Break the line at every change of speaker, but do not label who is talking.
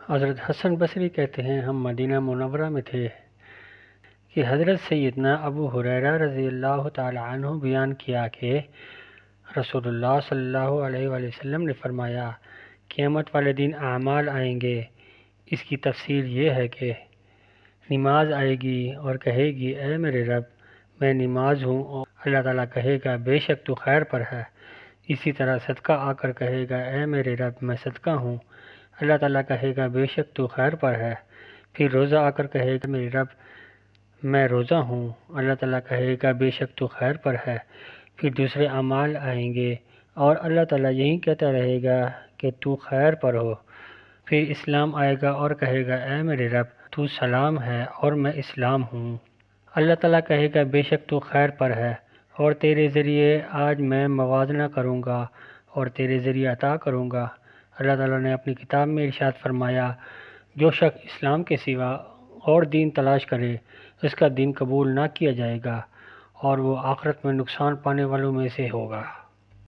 حضرت حسن بصری کہتے ہیں ہم مدینہ منورہ میں تھے کہ حضرت سیدنا ابو ہریرہ رضی اللہ تعالی عنہ بیان کیا کہ رسول اللہ صلی اللہ علیہ وآلہ وسلم نے فرمایا قیامت والے دن اعمال آئیں گے۔ اس کی تفصیل یہ ہے کہ نماز آئے گی اور کہے گی اے میرے رب میں نماز ہوں، اور اللہ تعالیٰ کہے گا بے شک تو خیر پر ہے۔ اسی طرح صدقہ آ کر کہے گا اے میرے رب میں صدقہ ہوں، اللہ تعالیٰ کہے گا بے شک تو خیر پر ہے۔ پھر روزہ آ کر کہے گا میرے رب میں روزہ ہوں، اللہ تعالیٰ کہے گا بے شک تو خیر پر ہے۔ پھر دوسرے اعمال آئیں گے اور اللہ تعالیٰ یہی کہتا رہے گا کہ تو خیر پر ہو۔ پھر اسلام آئے گا اور کہے گا اے میرے رب تو سلام ہے اور میں اسلام ہوں، اللہ تعالیٰ کہے گا بے شک تو خیر پر ہے، اور تیرے ذریعے آج میں موازنہ کروں گا اور تیرے ذریعے عطا کروں گا۔ اللہ تعالیٰ نے اپنی کتاب میں ارشاد فرمایا جو شخص اسلام کے سوا اور دین تلاش کرے اس کا دین قبول نہ کیا جائے گا اور وہ آخرت میں نقصان پانے والوں میں سے ہوگا۔